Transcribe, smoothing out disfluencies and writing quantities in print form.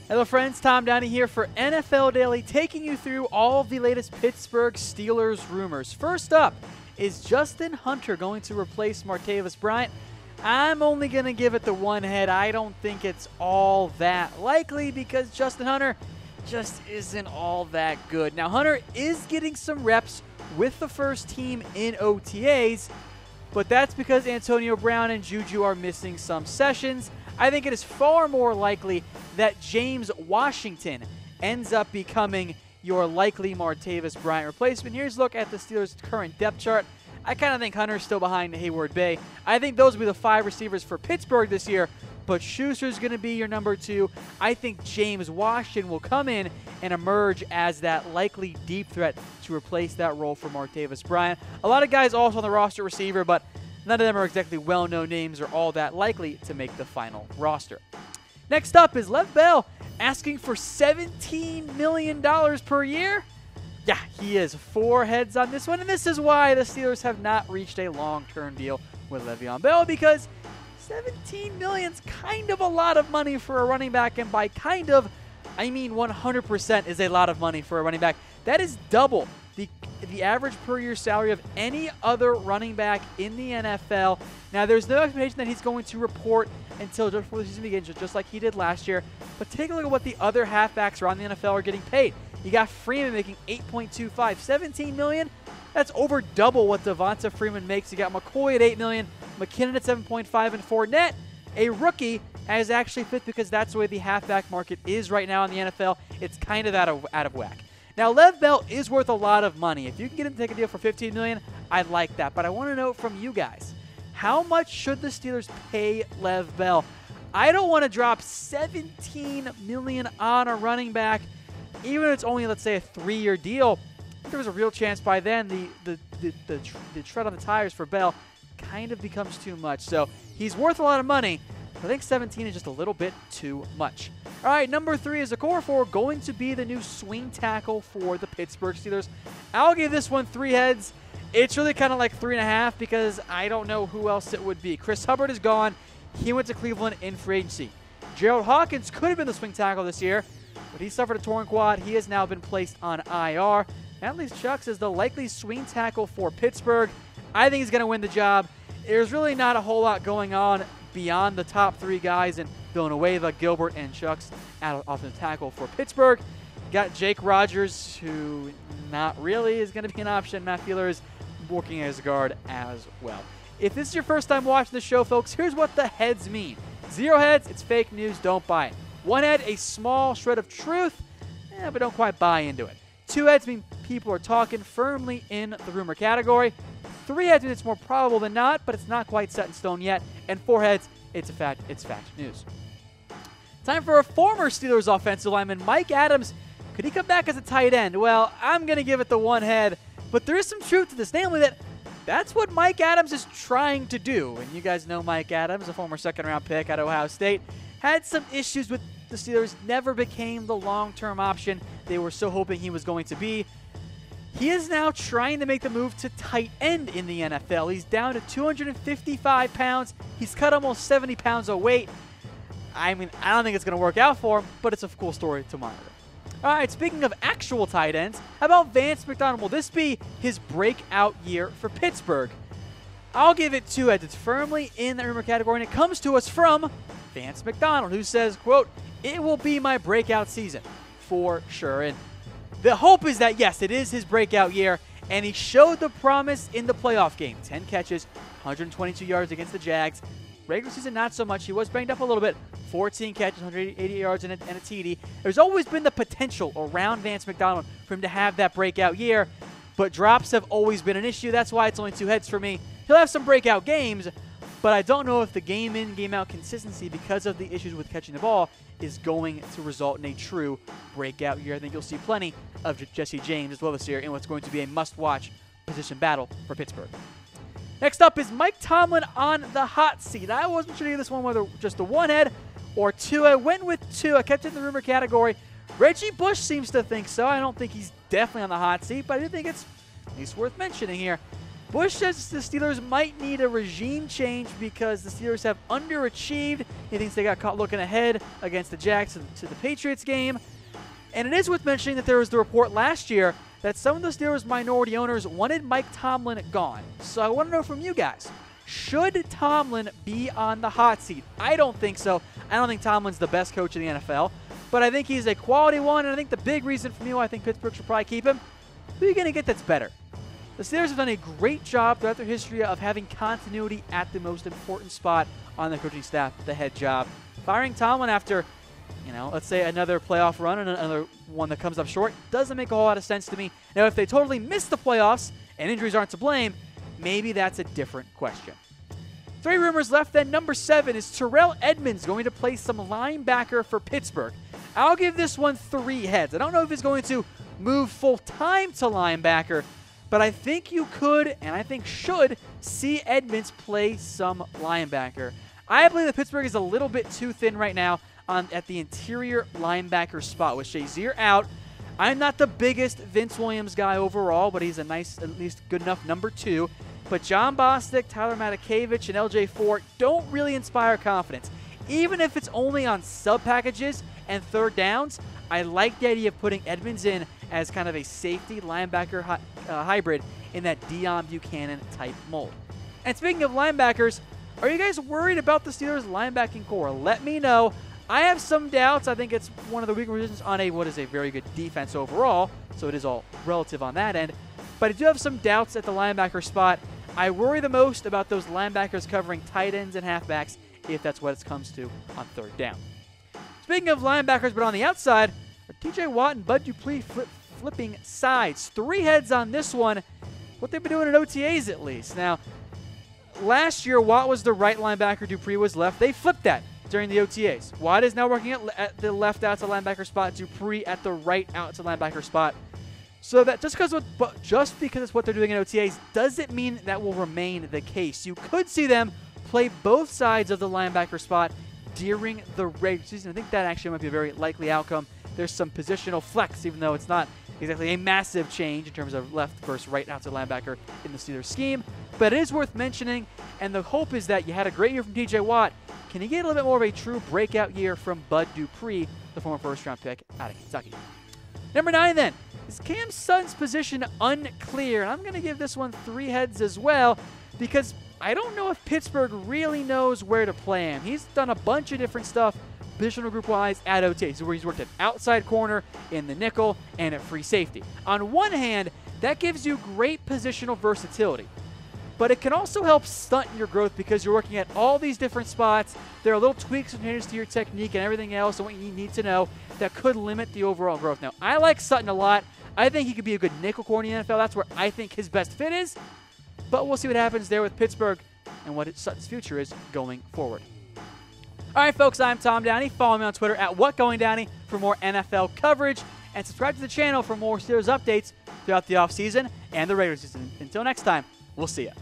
Hello friends, Tom Downey here for NFL Daily, taking you through all of the latest Pittsburgh Steelers rumors. First up, is Justin Hunter going to replace Martavis Bryant? I'm only going to give it the one head. I don't think it's all that likely because Justin Hunter just isn't all that good. Now, Hunter is getting some reps with the first team in OTAs, but that's because Antonio Brown and Juju are missing some sessions. I think it is far more likely that James Washington ends up becoming your likely Martavis Bryant replacement. Here's a look at the Steelers' current depth chart. I kind of think Hunter's still behind Hayward Bay. I think those will be the 5 receivers for Pittsburgh this year, but Schuster's going to be your number 2. I think James Washington will come in and emerge as that likely deep threat to replace that role for Martavis Bryant. A lot of guys also on the roster receiver, but none of them are exactly well-known names or all that likely to make the final roster. Next up is Lev Bell asking for $17 million per year. Yeah, he is 4 heads on this one, and this is why the Steelers have not reached a long-term deal with LeVeon Bell, because $17 million is kind of a lot of money for a running back, and by kind of, I mean 100% is a lot of money for a running back. That is double the average per year salary of any other running back in the NFL. Now, there's no expectation that he's going to report until just before the season begins, just like he did last year. But take a look at what the other halfbacks around the NFL are getting paid. You got Freeman making $8.25, $17 million. That's over double what Devonta Freeman makes. You got McCoy at $8 million, McKinnon at $7.5, and Fournette, a rookie, has actually fit because that's the way the halfback market is right now in the NFL. It's kind of out of whack. Now, Lev Bell is worth a lot of money. If you can get him to take a deal for $15 million, I'd like that. But I want to know from you guys, how much should the Steelers pay Lev Bell? I don't want to drop $17 million on a running back, even if it's only, let's say, a 3-year deal. If there was a real chance by then, the tread on the tires for Bell kind of becomes too much. So he's worth a lot of money. I think 17 is just a little bit too much. All right, number 3 is Okorafor, going to be the new swing tackle for the Pittsburgh Steelers. I'll give this one 3 heads. It's really kind of like 3.5 because I don't know who else it would be. Chris Hubbard is gone. He went to Cleveland in free agency. Gerald Hawkins could have been the swing tackle this year, but he suffered a torn quad. He has now been placed on IR. At least Chuks is the likely swing tackle for Pittsburgh. I think he's going to win the job. There's really not a whole lot going on beyond the top 3 guys in Villanueva, Gilbert, and Chuks at offensive tackle for Pittsburgh. Got Jake Rogers, who not really is going to be an option. Matt Feiler is working as a guard as well. If this is your first time watching the show, folks, here's what the heads mean. 0 heads, it's fake news, don't buy it. 1 head, a small shred of truth, but don't quite buy into it. 2 heads mean people are talking firmly in the rumor category. 3 heads mean it's more probable than not, but it's not quite set in stone yet. And 4 heads, it's fact news. Time for a former Steelers offensive lineman, Mike Adams. Could he come back as a tight end? Well, I'm going to give it the 1 head, but there is some truth to this, namely that's what Mike Adams is trying to do. And you guys know Mike Adams, a former second-round pick at Ohio State, had some issues with the Steelers, never became the long-term option they were so hoping he was going to be. He is now trying to make the move to tight end in the NFL. He's down to 255 pounds. He's cut almost 70 pounds of weight. I mean, I don't think it's going to work out for him, but it's a cool story to monitor. All right, speaking of actual tight ends, how about Vance McDonald? Will this be his breakout year for Pittsburgh? I'll give it 2 heads. It's firmly in the rumor category, and it comes to us from Vance McDonald, who says, quote, "It will be my breakout season for sure." And the hope is that, yes, it is his breakout year, and he showed the promise in the playoff game. 10 catches, 122 yards against the Jags. Regular season, not so much. He was banged up a little bit. 14 catches, 180 yards, and a TD. There's always been the potential around Vance McDonald for him to have that breakout year, but drops have always been an issue. That's why it's only 2 heads for me. He'll have some breakout games, but I don't know if the game-in, game-out consistency, because of the issues with catching the ball, is going to result in a true breakout year. I think you'll see plenty of Jesse James as well this year in what's going to be a must-watch position battle for Pittsburgh. Next up is Mike Tomlin on the hot seat. I wasn't sure to give this one whether just a 1 head or 2. I went with 2. I kept it in the rumor category. Reggie Bush seems to think so. I don't think he's definitely on the hot seat, but I do think it's at least worth mentioning here. Bush says the Steelers might need a regime change because the Steelers have underachieved. He thinks they got caught looking ahead against the Jags to the Patriots game. And it is worth mentioning that there was the report last year that some of the Steelers' minority owners wanted Mike Tomlin gone. So I want to know from you guys, should Tomlin be on the hot seat? I don't think so. I don't think Tomlin's the best coach in the NFL, but I think he's a quality one, and I think the big reason for me why I think Pittsburgh should probably keep him, who are you going to get that's better? The Steelers have done a great job throughout their history of having continuity at the most important spot on the coaching staff, the head job. Firing Tomlin after, let's say another playoff run and another one that comes up short doesn't make a whole lot of sense to me. Now, if they totally miss the playoffs and injuries aren't to blame, maybe that's a different question. 3 rumors left, then number 7 is Terrell Edmunds going to play some linebacker for Pittsburgh. I'll give this one 3 heads. I don't know if he's going to move full-time to linebacker, but I think you could, and I think should, see Edmunds play some linebacker. I believe that Pittsburgh is a little bit too thin right now at the interior linebacker spot. With Shazier out, I'm not the biggest Vince Williams guy overall, but he's a nice, at least good enough number 2. But John Bostic, Tyler Matakevich, and LJ Fort don't really inspire confidence. Even if it's only on sub packages and third downs, I like the idea of putting Edmunds in as kind of a safety linebacker hybrid in that Deion Buchanan type mold. And speaking of linebackers, are you guys worried about the Steelers' linebacking core? Let me know. I have some doubts. I think it's one of the weaker positions on what is a very good defense overall, so it is all relative on that end. But I do have some doubts at the linebacker spot. I worry the most about those linebackers covering tight ends and halfbacks if that's what it comes to on third down. Speaking of linebackers, but on the outside, are TJ Watt and Bud Dupree flipping sides. 3 heads on this one. What they've been doing at OTAs at least. Now, last year, Watt was the right linebacker, Dupree was left. They flipped that during the OTAs. Watt is now working at the left outside linebacker spot, Dupree at the right outside linebacker spot. So that just because it's what they're doing in OTAs doesn't mean that will remain the case. You could see them play both sides of the linebacker spot during the regular season. I think that actually might be a very likely outcome. There's some positional flex, even though it's not exactly a massive change in terms of left versus right outside linebacker in the Steelers scheme. But it is worth mentioning, and the hope is that you had a great year from TJ Watt. Can you get a little bit more of a true breakout year from Bud Dupree, the former first-round pick out of Kentucky? Number 9, then, is Cam Sutton's position unclear? And I'm going to give this one 3 heads as well, because I don't know if Pittsburgh really knows where to play him. He's done a bunch of different stuff, positional group-wise, at OTAs, where he's worked at outside corner, in the nickel, and at free safety. On one hand, that gives you great positional versatility, but it can also help stunt your growth because you're working at all these different spots. There are little tweaks and changes to your technique and everything else and what you need to know that could limit the overall growth. Now, I like Sutton a lot. I think he could be a good nickel corner in the NFL. That's where I think his best fit is. But we'll see what happens there with Pittsburgh and what Sutton's future is going forward. All right, folks, I'm Tom Downey. Follow me on Twitter at WhatGoingDowney for more NFL coverage. And subscribe to the channel for more Steelers updates throughout the offseason and the regular season. Until next time, we'll see you.